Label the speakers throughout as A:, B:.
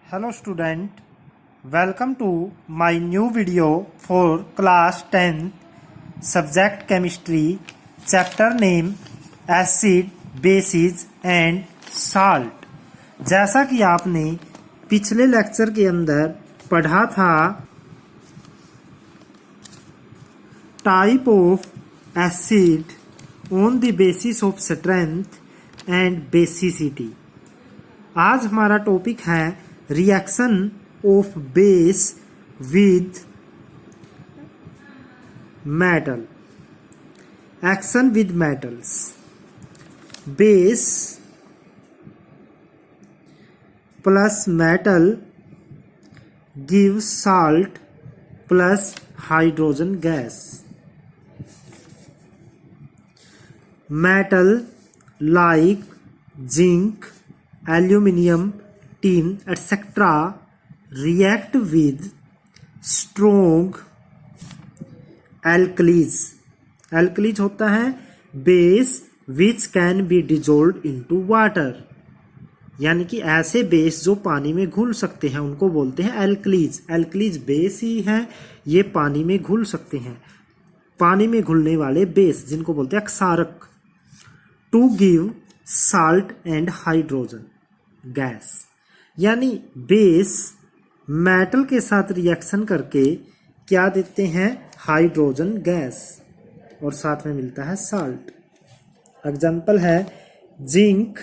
A: Hello student, welcome to my new video for class 10 subject chemistry, chapter name acid, bases and salt। जैसा कि आपने पिछले lecture के अंदर पढ़ा था type of acid on the basis of strength and basicity. आज हमारा टॉपिक है reaction of base with metal. Action with metals, base plus metal give salt plus hydrogen gas. Metal like zinc, aluminium, tin, etc. react with strong alkalis। alkalis होता है base which can be dissolved into water, यानी कि ऐसे base जो पानी में घुल सकते हैं उनको बोलते हैं एल्कलीज। एल्कलीज बेस ही हैं, ये पानी में घुल सकते हैं, पानी में घुलने वाले बेस जिनको बोलते हैं क्षारक। To give salt and hydrogen gas, यानी बेस मेटल के साथ रिएक्शन करके क्या देते हैं, हाइड्रोजन गैस, और साथ में मिलता है साल्ट। एग्जाम्पल है zinc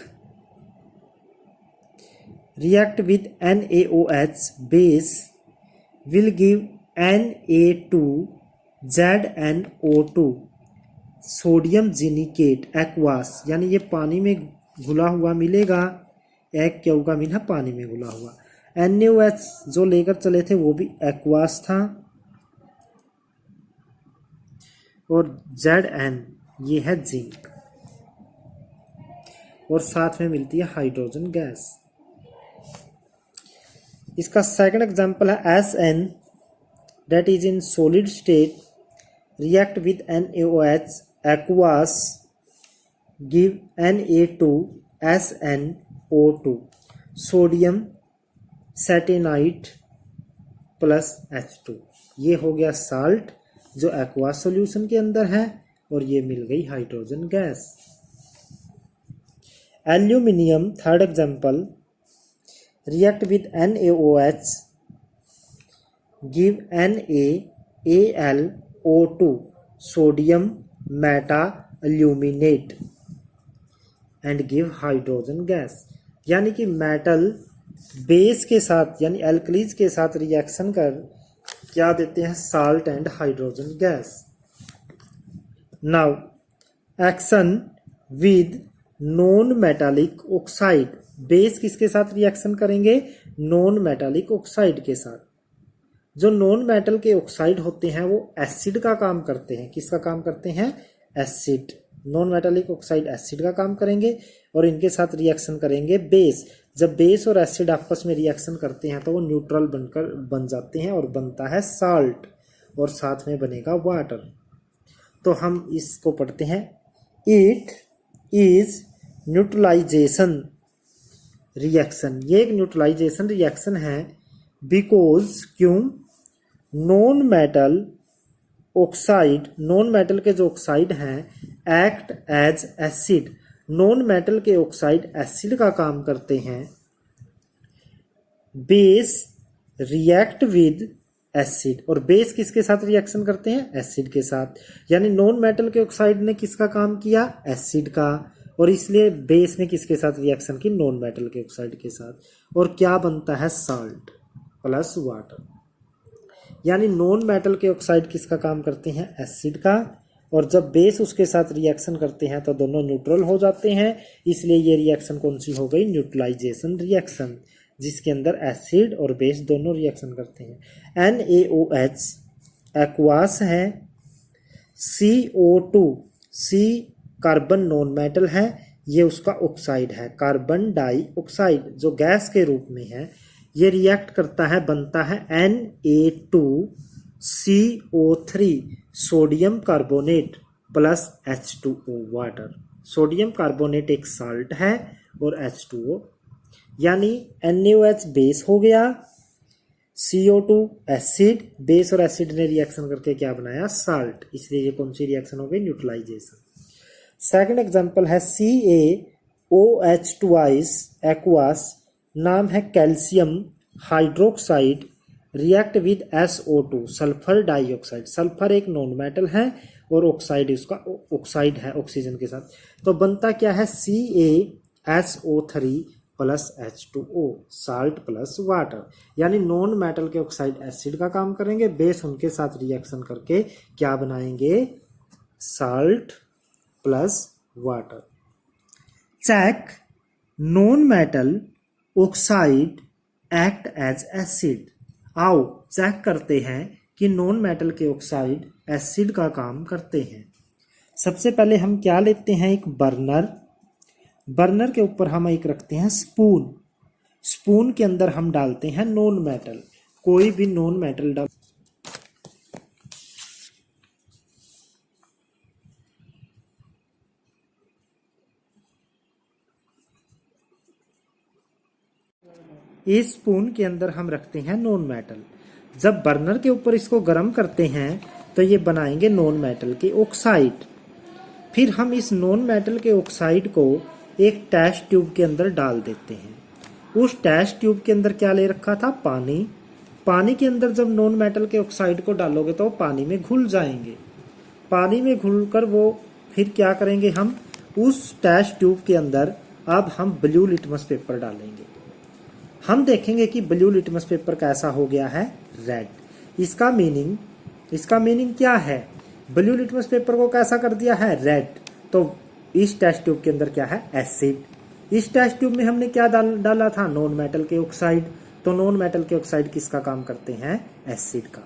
A: react with NaOH base will give Na2ZnO2। Sodium zincate aqueous, यानी ये पानी में घुला हुआ मिलेगा, एक क्यू का मीन है पानी में घुला हुआ। NaOH जो लेकर चले थे वो भी एक्वास था, और Zn ये है जिंक, और साथ में मिलती है हाइड्रोजन गैस। इसका सेकंड एग्जांपल है Sn that is in solid state react with NaOH aqueous give Na2SnO2 sodium stannite plus H2। ये हो गया साल्ट जो एक्वास सॉल्यूशन के अंदर है, और ये मिल गई hydrogen gas. Aluminium third example react with NaOH give NaAlO2 sodium Meta aluminate and give hydrogen gas, यानी कि मेटल बेस के साथ यानी एल्कलीज के साथ रिएक्शन कर क्या देते हैं, salt and hydrogen gas. Now action with non metallic oxide, base किसके साथ रिएक्शन करेंगे, नॉन मेटालिक ऑक्साइड के साथ। जो नॉन मेटल के ऑक्साइड होते हैं वो एसिड का काम करते हैं। किसका काम करते हैं, acid. Non metallic oxide acid का काम करेंगे, और इनके साथ रिएक्शन करेंगे बेस। जब बेस और एसिड आपस में रिएक्शन करते हैं तो वो न्यूट्रल बन जाते हैं, और बनता है साल्ट, और साथ में बनेगा वाटर। तो हम इसको पढ़ते हैं, इट इज न्यूट्रलाइजेशन रिएक्शन। ये एक न्यूट्रलाइजेशन रिएक्शन है बिकॉज, क्यों, non metal oxide, non metal के जो ऑक्साइड हैं act as acid. Non metal के ऑक्साइड एसिड का काम करते हैं। बेस रिएक्ट विद एसिड, और बेस किसके साथ रिएक्शन करते हैं, एसिड के साथ। यानी नॉन मेटल के ऑक्साइड ने किसका काम किया, एसिड का, और इसलिए बेस ने किसके साथ रिएक्शन की, नॉन मेटल के ऑक्साइड के साथ, और क्या बनता है, साल्ट प्लस वाटर। यानी नॉन मेटल के ऑक्साइड किसका काम करते हैं, एसिड का, और जब बेस उसके साथ रिएक्शन करते हैं तो दोनों न्यूट्रल हो जाते हैं। इसलिए ये रिएक्शन कौन सी हो गई, न्यूट्रलाइजेशन रिएक्शन, जिसके अंदर एसिड और बेस दोनों रिएक्शन करते हैं। NaOH एक्वास है, CO2 C carbon non metal है, ये उसका ऑक्साइड है, कार्बन डाइऑक्साइड जो गैस के रूप में है। ये रिएक्ट करता है, बनता है Na2CO3 sodium carbonate plus H2O water. Sodium carbonate एक साल्ट है और H2O यानी NaOH बेस हो गया, CO2 एसिड, बेस और एसिड ने रिएक्शन करके क्या बनाया, साल्ट, इसलिए ये कौन सी रिएक्शन हो गई, न्यूट्रलाइजेशन। सेकंड एग्जांपल है CaOH ट्वाइस एक्वास, नाम है calcium hydroxide, react with SO2 sulphur dioxide. Sulphur एक नॉन मेटल है और ऑक्साइड इसका ऑक्साइड है ऑक्सीजन के साथ, तो बनता क्या है CaSO3 plus H2O, salt plus water. यानी नॉन मेटल के ऑक्साइड एसिड का काम करेंगे, बेस उनके साथ रिएक्शन करके क्या बनाएंगे, salt plus water. Check non metal oxide act as acid. आओ चेक करते हैं कि नॉन मेटल के ऑक्साइड एसिड का काम करते हैं। सबसे पहले हम क्या लेते हैं, एक बर्नर, बर्नर के ऊपर हम एक रखते हैं स्पून, स्पून के अंदर हम डालते हैं नॉन मेटल, कोई भी नॉन मेटल डाल, इस स्पून के अंदर हम रखते हैं नॉन मेटल। जब बर्नर के ऊपर इसको गर्म करते हैं तो ये बनाएंगे नॉन मेटल के ऑक्साइड। फिर हम इस नॉन मेटल के ऑक्साइड को एक टेस्ट ट्यूब के अंदर डाल देते हैं। उस टेस्ट ट्यूब के अंदर क्या ले रखा था, पानी। पानी के अंदर जब नॉन मेटल के ऑक्साइड को डालोगे तो वो पानी में घुल जाएंगे। पानी में घुलकर वो फिर क्या करेंगे, हम उस टेस्ट ट्यूब के अंदर अब हम ब्लू लिटमस पेपर डालेंगे। हम देखेंगे कि ब्लू लिटमस पेपर कैसा हो गया है, रेड। इसका मीनिंग क्या है, ब्लू लिटमस पेपर को कैसा कर दिया है, रेड। तो इस टेस्ट ट्यूब के अंदर क्या है, एसिड। इस टेस्ट ट्यूब में हमने क्या डाला था, नॉन मेटल के ऑक्साइड। तो नॉन मेटल के ऑक्साइड किसका काम करते हैं, एसिड का।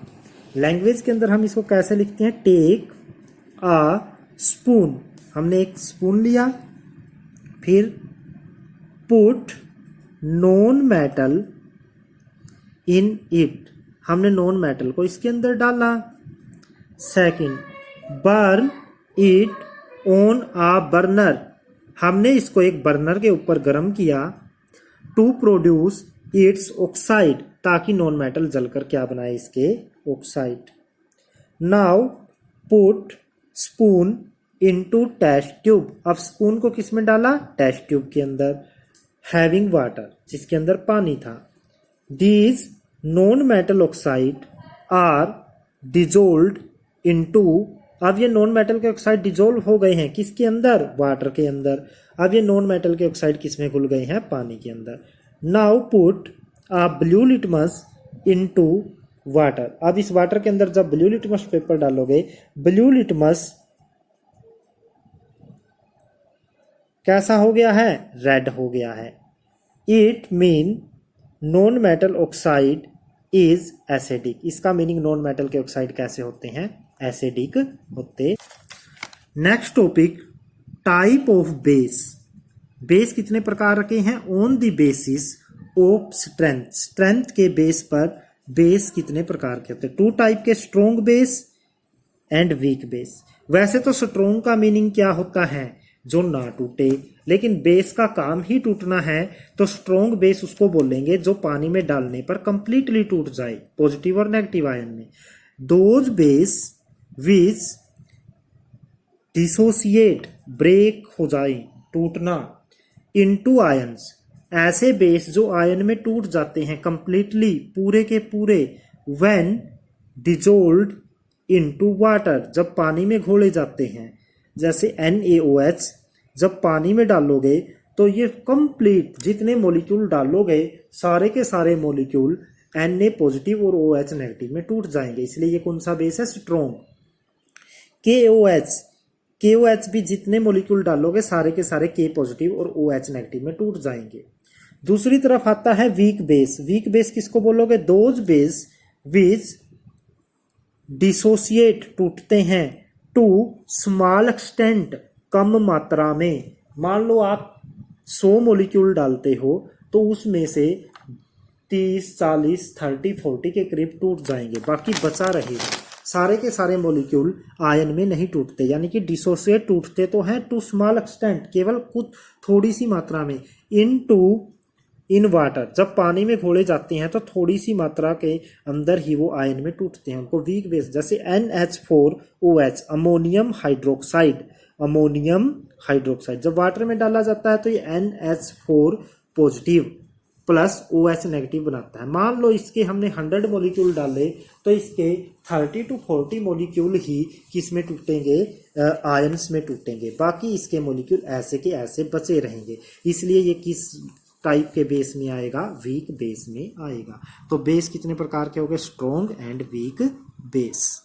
A: लैंग्वेज के अंदर हम इसको कैसे लिखते हैं, टेक अ स्पून, हमने एक स्पून लिया, फिर put non metal in it, हमने नॉन मेटल को इसके अंदर डाला। Second, burn it on a burner, हमने इसको एक बर्नर के ऊपर गर्म किया, टू प्रोड्यूस इट्स ऑक्साइड, ताकि नॉन मेटल जलकर क्या बनाए, इसके oxide. Now put spoon into test tube, अब स्पून को किस में डाला, टेस्ट ट्यूब के अंदर, हैविंग वाटर, जिसके अंदर पानी था। These non metal oxide are dissolved into, अब ये नॉन मेटल के ऑक्साइड डिजोल्व हो गए हैं किसके अंदर, वाटर के अंदर। अब ये नॉन मेटल के ऑक्साइड किस में घुल गए हैं, पानी के अंदर। नाउ पुट आ ब्लू लिटमस इनटू वाटर, अब इस वाटर के अंदर जब ब्लू लिटमस पेपर डालोगे, ब्लू लिटमस कैसा हो गया है, रेड हो गया है। It mean non metal oxide is acidic, इसका मीनिंग नॉन मेटल के ऑक्साइड कैसे होते हैं, एसिडिक होते। Next topic, type of base. Base कितने प्रकार के हैं, on the basis of strength, strength के बेस पर बेस कितने प्रकार के होते हैं, टू टाइप के, strong base and weak base. वैसे तो स्ट्रोंग का मीनिंग क्या होता है, जो ना टूटे, लेकिन बेस का काम ही टूटना है, तो स्ट्रोंग बेस उसको बोलेंगे जो पानी में डालने पर कंप्लीटली टूट जाए, पॉजिटिव और नेगेटिव आयन में। Those base which dissociate, break हो जाए, टूटना, इनटू आयंस, ऐसे बेस जो आयन में टूट जाते हैं कंप्लीटली, पूरे के पूरे, व्हेन डिजोल्व्ड इनटू वाटर, जब पानी में घोले जाते हैं। जैसे NaOH जब पानी में डालोगे तो ये कंप्लीट जितने मॉलिक्यूल डालोगे सारे के सारे मॉलिक्यूल Na पॉजिटिव और OH नेगेटिव में टूट जाएंगे, इसलिए ये कौन सा बेस है, स्ट्रोंग। KOH भी जितने मॉलिक्यूल डालोगे सारे के सारे K पॉजिटिव और OH नेगेटिव में टूट जाएंगे। दूसरी तरफ आता है वीक बेस। वीक बेस किसको बोलोगे, दोज बेस विच डिसोसिएट, टूटते हैं, टू स्मॉल एक्सटेंट, कम मात्रा में। मान लो आप 100 मॉलिक्यूल डालते हो तो उसमें से 30, 40, 30, 40 के करीब टूट जाएंगे, बाकी बचा रहेगा। सारे के सारे मॉलिक्यूल आयन में नहीं टूटते, यानी कि डिसोसिएट टूटते तो हैं टू स्मॉल एक्सटेंट, केवल कुछ थोड़ी सी मात्रा में, इनटू इन वाटर, जब पानी में घोले जाते हैं तो थोड़ी सी मात्रा के अंदर ही वो आयन में टूटते हैं, उनको वीक बेस, जैसे NH4OH ammonium hydroxide, ammonium hydroxide जब वाटर में डाला जाता है तो ये NH4 positive plus OH negative बनाता है। मान लो इसके हमने 100 मॉलिक्यूल डाले तो इसके 30 to 40 मॉलिक्यूल ही किस में टूटेंगे, आयंस में टूटेंगे, बाकी इसके मॉलिक्यूल ऐसे के ऐसे बचे रहेंगे। इसलिए ये किस टाइप के बेस में आएगा, वीक बेस में आएगा। तो बेस कितने प्रकार के हो गए, स्ट्रॉन्ग एंड वीक बेस।